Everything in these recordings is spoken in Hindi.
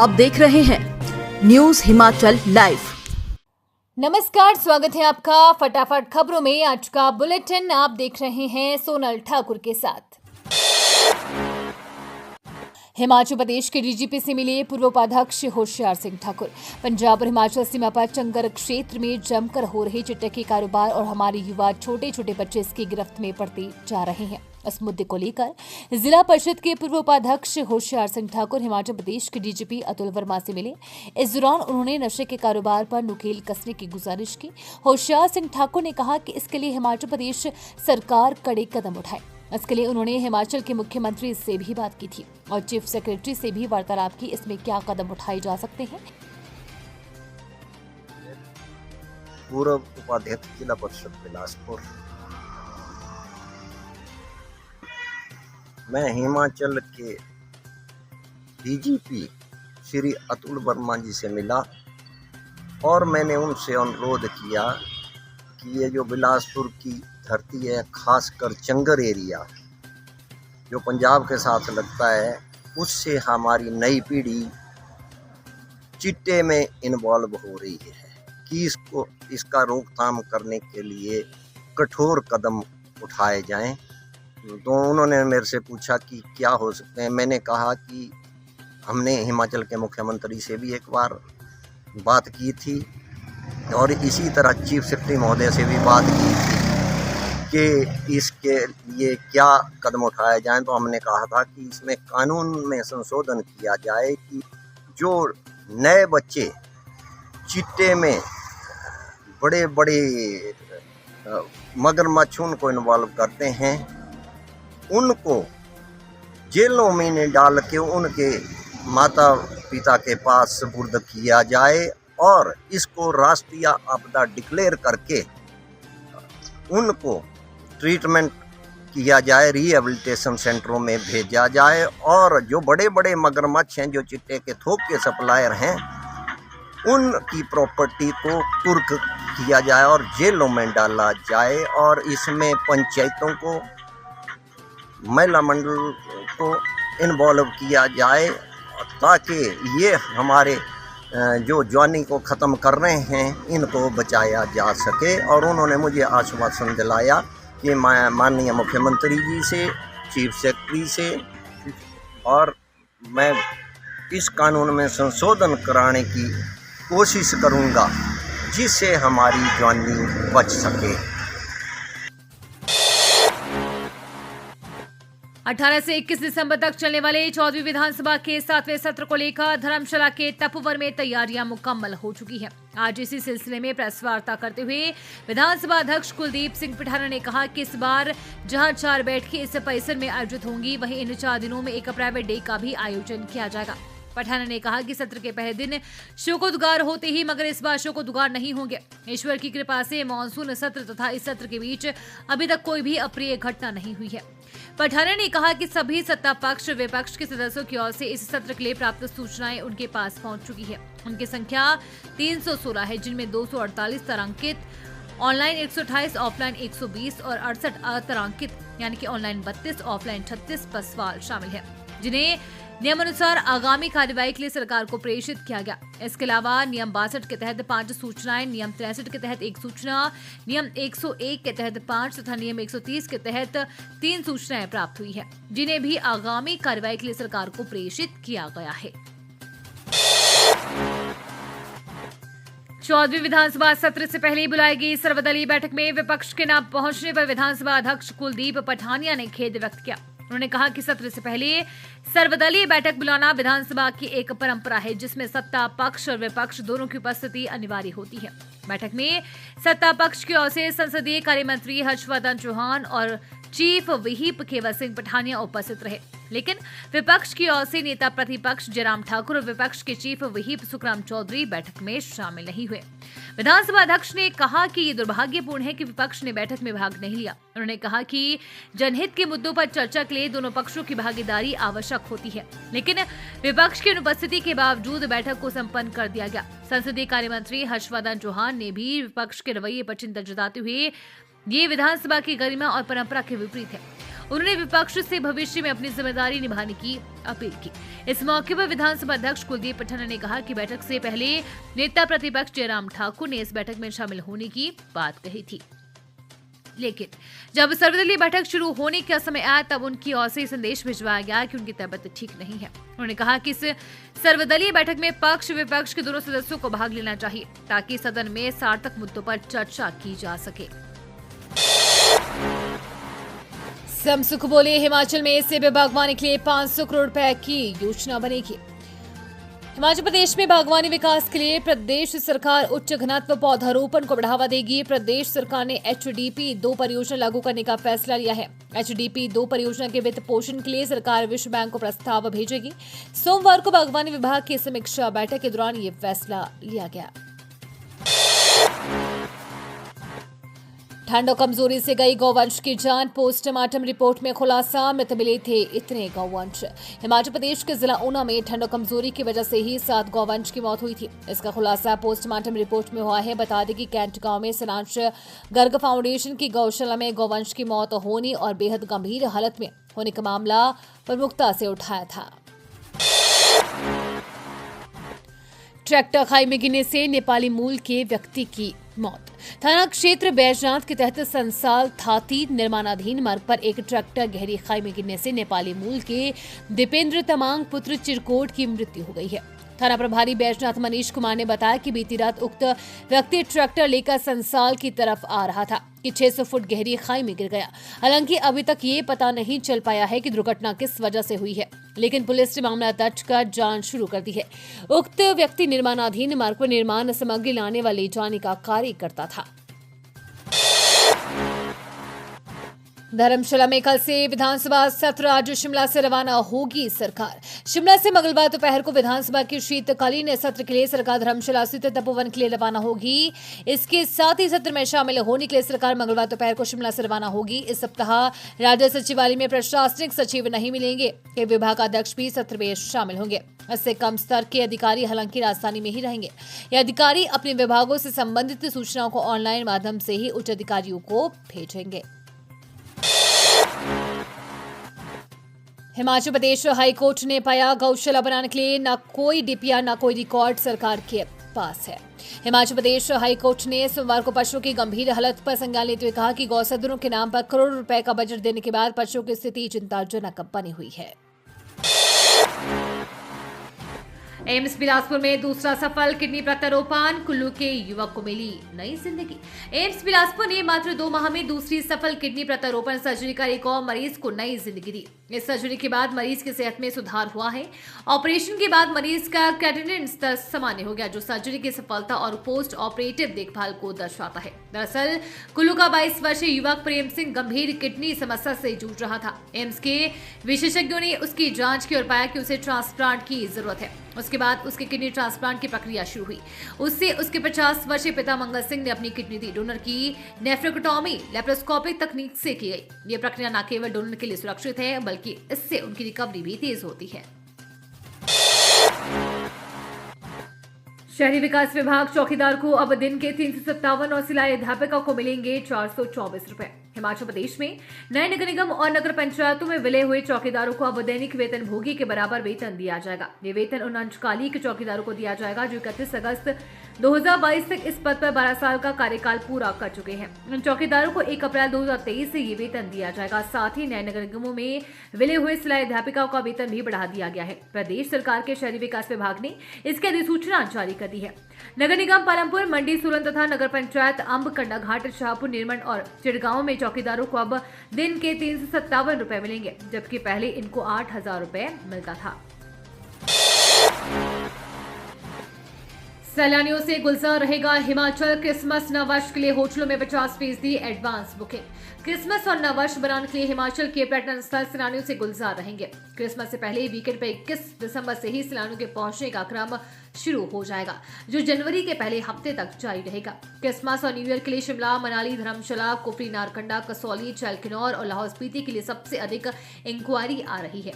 आप देख रहे हैं न्यूज हिमाचल लाइव। नमस्कार, स्वागत है आपका फटाफट खबरों में। आज का बुलेटिन आप देख रहे हैं सोनल ठाकुर के साथ। हिमाचल प्रदेश के डीजीपी से मिले पूर्व उपाध्यक्ष होशियार सिंह ठाकुर। पंजाब और हिमाचल सीमा पर चंगर क्षेत्र में जमकर हो रहे चिट्टे के कारोबार और हमारे युवा छोटे छोटे बच्चे इसकी गिरफ्त में पड़ते जा रहे हैं। इस मुद्दे को लेकर जिला परिषद के पूर्व उपाध्यक्ष होशियार सिंह ठाकुर हिमाचल प्रदेश के डीजीपी अतुल वर्मा से मिले। इस दौरान उन्होंने नशे के कारोबार पर नुकेल कसने की गुजारिश की। होशियार सिंह ठाकुर ने कहा कि इसके लिए हिमाचल प्रदेश सरकार कड़े कदम उठाए। इसके लिए उन्होंने हिमाचल के मुख्यमंत्री से भी बात की थी और चीफ सेक्रेटरी से भी वार्तालाप की। इसमें क्या कदम उठाए जा सकते हैं? पूर्व उपाध्यक्ष जिला परिषद बिलासपुर। मैं हिमाचल के डीजीपी श्री अतुल वर्मा जी से मिला और मैंने उनसे अनुरोध किया कि ये जो बिलासपुर की धरती है, खासकर चंगर एरिया जो पंजाब के साथ लगता है, उससे हमारी नई पीढ़ी चिट्टे में इन्वॉल्व हो रही है कि इसका रोकथाम करने के लिए कठोर कदम उठाए जाएं। तो उन्होंने मेरे से पूछा कि क्या हो सकते हैं। मैंने कहा कि हमने हिमाचल के मुख्यमंत्री से भी एक बार बात की थी और इसी तरह चीफ सेक्रेटरी महोदय से भी बात की थी कि इसके लिए क्या कदम उठाए जाएं। तो हमने कहा था कि इसमें कानून में संशोधन किया जाए कि जो नए बच्चे चिट्टे में बड़े बड़े मगरमच्छ उनको इन्वॉल्व करते हैं, उनको जेलों में डाल के उनके माता पिता के पास सुपुर्द किया जाए और इसको राष्ट्रीय आपदा डिक्लेयर करके उनको ट्रीटमेंट किया जाए, रिहेबिलिटेशन सेंटरों में भेजा जाए और जो बड़े बड़े मगरमच्छ हैं, जो चिट्टे के थोक के सप्लायर हैं, उनकी प्रॉपर्टी को कुर्क किया जाए और जेलों में डाला जाए। और इसमें पंचायतों को, महिला मंडल को इन्वॉल्व किया जाए ताकि ये हमारे जो जवानी को ख़त्म कर रहे हैं, इनको बचाया जा सके। और उन्होंने मुझे आश्वासन दिलाया कि माननीय मुख्यमंत्री जी से, चीफ सेक्रेटरी से और मैं इस कानून में संशोधन कराने की कोशिश करूंगा जिससे हमारी जवानी बच सके। 18 से 21 दिसंबर तक चलने वाले 14वीं विधानसभा के 7वें सत्र को लेकर धर्मशाला के तपोवन में तैयारियां मुकम्मल हो चुकी हैं। आज इसी सिलसिले में प्रेस वार्ता करते हुए विधानसभा अध्यक्ष कुलदीप सिंह पठानिया ने कहा कि इस बार जहां 4 बैठकें इस परिसर में आयोजित होंगी, वहीं इन 4 दिनों में एक प्राइवेट डे का भी आयोजन किया जाएगा। पठानिया ने कहा कि सत्र के पहले दिन शोकोद्गार होते ही, मगर इस बार शोकोद्गार नहीं होंगे। ईश्वर की कृपा से मानसून सत्र तथा इस सत्र के बीच अभी तक कोई भी अप्रिय घटना नहीं हुई है। पठानिया ने कहा कि सभी सत्ता पक्ष विपक्ष के सदस्यों की ओर से इस सत्र के लिए प्राप्त सूचनाएं उनके पास पहुंच चुकी है। उनकी संख्या 316 है, जिनमें 248 तारांकित, ऑनलाइन 128, ऑफलाइन 120 और 68 अतारांकित यानी कि ऑनलाइन 32, ऑफलाइन 36 पर सवाल शामिल है, जिन्हें नियमानुसार आगामी कार्यवाही के लिए सरकार को प्रेषित किया गया। इसके अलावा नियम 62 के तहत 5 सूचनाएं, नियम 63 के तहत 1 सूचना, नियम 101 के तहत 5 तथा नियम 130 के तहत 3 सूचनाएं प्राप्त हुई है, जिन्हें भी आगामी कार्यवाही के लिए सरकार को प्रेषित किया गया है। 14वीं विधानसभा सत्र से पहले बुलाई गई सर्वदलीय बैठक में विपक्ष के न पहुंचने पर विधानसभा अध्यक्ष कुलदीप पठानिया ने खेद व्यक्त किया। उन्होंने कहा कि सत्र से पहले सर्वदलीय बैठक बुलाना विधानसभा की एक परंपरा है, जिसमें सत्ता पक्ष और विपक्ष दोनों की उपस्थिति अनिवार्य होती है। बैठक में सत्ता पक्ष की ओर से संसदीय कार्य मंत्री हर्षवर्धन चौहान और चीफ व्हिप केवल सिंह पठानिया उपस्थित रहे, लेकिन विपक्ष की ओर से नेता प्रतिपक्ष जयराम ठाकुर और विपक्ष के चीफ व्हिप सुखराम चौधरी बैठक में शामिल नहीं हुए। विधानसभा अध्यक्ष ने कहा कि ये दुर्भाग्यपूर्ण है कि विपक्ष ने बैठक में भाग नहीं लिया। उन्होंने कहा कि जनहित के मुद्दों पर चर्चा के लिए दोनों पक्षों की भागीदारी आवश्यक होती है, लेकिन विपक्ष की अनुपस्थिति के बावजूद बैठक को संपन्न कर दिया गया। संसदीय कार्य मंत्री हर्षवर्धन चौहान ने भी विपक्ष के रवैये पर चिंता जताते हुए ये विधानसभा की गरिमा और परंपरा के विपरीत है। उन्होंने विपक्ष से भविष्य में अपनी जिम्मेदारी निभाने की अपील की। इस मौके पर विधानसभा अध्यक्ष कुलदीप पठानिया ने कहा कि बैठक से पहले नेता प्रतिपक्ष जयराम ठाकुर ने इस बैठक में शामिल होने की बात कही थी, लेकिन जब सर्वदलीय बैठक शुरू होने का समय आया तब उनकी ओर से संदेश भिजवाया गया कि उनकी तबीयत ठीक नहीं है। उन्होंने कहा कि इस सर्वदलीय बैठक में पक्ष विपक्ष के दोनों सदस्यों को भाग लेना चाहिए ताकि सदन में सार्थक मुद्दों पर चर्चा की जा सके। सीएम सुख बोले, हिमाचल में सेब बागवानी के लिए 500 करोड़ रुपए की योजना बनेगी। हिमाचल प्रदेश में बागवानी विकास के लिए प्रदेश सरकार उच्च घनत्व पौधारोपण को बढ़ावा देगी। प्रदेश सरकार ने HDP 2 परियोजना लागू करने का फैसला लिया है। HDP 2 परियोजना के वित्त पोषण के लिए सरकार विश्व बैंक को प्रस्ताव भेजेगी। सोमवार को बागवानी विभाग की समीक्षा बैठक के दौरान ये फैसला लिया गया। ठंड और कमजोरी से गई गौवंश की जान, पोस्टमार्टम रिपोर्ट में खुलासा, मृत मिले थे इतने गौवंश। हिमाचल प्रदेश के जिला ऊना में ठंड और कमजोरी की वजह से ही 7 गौवंश की मौत हुई थी। इसका खुलासा पोस्टमार्टम रिपोर्ट में हुआ है। बता दें कि कैंट गांव में सनांश गर्ग फाउंडेशन की गौशाला में गौवंश की मौत होने और बेहद गंभीर हालत में होने का मामला प्रमुखता से उठाया था। ट्रैक्टर खाई में गिरने से नेपाली मूल के व्यक्ति की मौत। थाना क्षेत्र बैजनाथ के तहत संसाल थाती निर्माणाधीन मार्ग पर एक ट्रैक्टर गहरी खाई में गिरने से नेपाली मूल के दीपेंद्र तमांग पुत्र चिरकोट की मृत्यु हो गई है। थाना प्रभारी बैजनाथ मनीष कुमार ने बताया कि बीती रात उक्त व्यक्ति ट्रैक्टर लेकर संसाल की तरफ आ रहा था कि 600 फुट गहरी खाई में गिर गया। हालांकि अभी तक ये पता नहीं चल पाया है कि दुर्घटना किस वजह से हुई है, लेकिन पुलिस ने मामला दर्ज कर जांच शुरू कर दी है। उक्त व्यक्ति निर्माणाधीन मार्ग पर निर्माण सामग्री लाने व ले जाने का कार्य करता था। धर्मशाला में कल से विधानसभा सत्र, आज शिमला से रवाना होगी सरकार। शिमला से मंगलवार दोपहर को विधानसभा के शीतकालीन सत्र के लिए सरकार धर्मशाला स्थित तपोवन के लिए रवाना होगी। इसके साथ ही सत्र में शामिल होने के लिए सरकार मंगलवार दोपहर को शिमला से रवाना होगी। इस सप्ताह राज्य सचिवालय में प्रशासनिक सचिव नहीं मिलेंगे। कई विभागाध्यक्ष भी सत्र में शामिल होंगे। इससे कम स्तर के अधिकारी हालांकि राजधानी में ही रहेंगे। ये अधिकारी अपने विभागों से संबंधित सूचनाओं को ऑनलाइन माध्यम से ही उच्च अधिकारियों को भेजेंगे। हिमाचल प्रदेश हाईकोर्ट ने पाया गौशाला बनाने के लिए न कोई DPR न कोई रिकॉर्ड सरकार के पास है। हिमाचल प्रदेश हाईकोर्ट ने सोमवार को पशुओं की गंभीर हालत पर संज्ञान लेते हुए कहा कि गौसदनों के नाम पर करोड़ों रुपए का बजट देने के बाद पशुओं की स्थिति चिंताजनक बनी हुई है। एम्स बिलासपुर में दूसरा सफल किडनी प्रत्यारोपण, कुल्लू के युवक को मिली नई जिंदगी। एम्स बिलासपुर ने मात्र 2 माह में दूसरी सफल किडनी प्रत्यारोपण सर्जरी कर एक और मरीज को नई जिंदगी दी। इस सर्जरी के बाद मरीज की सेहत में सुधार हुआ है। ऑपरेशन के बाद मरीज का क्रिएटिनिन स्तर सामान्य हो गया, जो सर्जरी की सफलता और पोस्ट ऑपरेटिव देखभाल को दर्शाता है। दरअसल कुल्लू का 22 वर्षीय युवक प्रेम सिंह गंभीर किडनी समस्या से जूझ रहा था। एम्स के विशेषज्ञों ने उसकी जांच की और पाया कि उसे ट्रांसप्लांट की जरूरत है। उसके बाद उसकी किडनी ट्रांसप्लांट की प्रक्रिया शुरू हुई। उससे उसके 50 वर्षीय पिता मंगल सिंह ने अपनी किडनी दी। डोनर की नेफ्रोक्टोमी लैप्रोस्कोपिक तकनीक से की गई। ये प्रक्रिया न केवल डोनर के लिए सुरक्षित है, बल्कि इससे उनकी रिकवरी भी तेज होती है। शहरी विकास विभाग चौकीदार को अब दिन के 357 और सिलाई अध्यापिका को मिलेंगे 424 रुपए। हिमाचल प्रदेश में नए नगर निगम और नगर पंचायतों में विलय हुए चौकीदारों को अब दैनिक वेतन भोगी के बराबर वेतन दिया जाएगा। ये वेतन उन अंशकालिक चौकीदारों को दिया जाएगा जो 31 अगस्त 2022 तक इस पद पर 12 साल का कार्यकाल पूरा कर चुके हैं। उन चौकीदारों को 1 अप्रैल 2023 से ये वेतन दिया जाएगा। साथ ही नए नगर निगमों में विलय हुए सिलाई अध्यापिकाओं का वेतन भी बढ़ा दिया गया है। प्रदेश सरकार के शहरी विकास विभाग ने इसकी अधिसूचना जारी कर दी है। नगर निगम पालमपुर, मंडी, सोलन तथा नगर पंचायत अंब, कंडाघाट, शाहपुर, निर्मल और चिड़गांव में चौकीदारों को अब दिन के 357 रुपए मिलेंगे, जबकि पहले इनको 8,000 रुपए मिलता था। सैलानियों से गुलजार रहेगा हिमाचल। क्रिसमस नववर्ष के लिए होटलों में 50% एडवांस बुकिंग। क्रिसमस और नववर्ष बनाने के लिए हिमाचल के पर्यटन स्थल सैलानियों से गुलजार रहेंगे। क्रिसमस से पहले वीकेंड पर 21 दिसंबर से ही सैलानियों के पहुंचने का क्रम शुरू हो जाएगा, जो जनवरी के पहले हफ्ते तक जारी रहेगा। क्रिसमस और न्यू ईयर के लिए शिमला, मनाली, धर्मशाला, कुफरी, नारकंडा, कसौली, चैलकिनौर और लाहौल स्पीति के लिए सबसे अधिक इंक्वायरी आ रही है।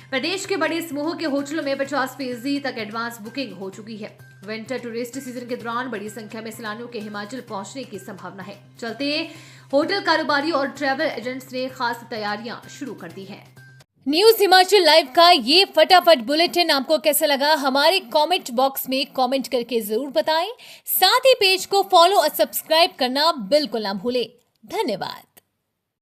प्रदेश के बड़े समूहों के होटलों में 50% तक एडवांस बुकिंग हो चुकी है। विंटर टूरिस्ट सीजन के दौरान बड़ी संख्या में सैलानियों के हिमाचल पहुंचने की संभावना है। चलते होटल कारोबारी और ट्रैवल एजेंट्स ने खास तैयारियां शुरू कर दी हैं। न्यूज हिमाचल लाइव का ये फटाफट बुलेटिन आपको कैसा लगा हमारे कमेंट बॉक्स में कमेंट करके जरूर बताएं। साथ ही पेज को फॉलो और सब्सक्राइब करना बिल्कुल ना भूलें। धन्यवाद।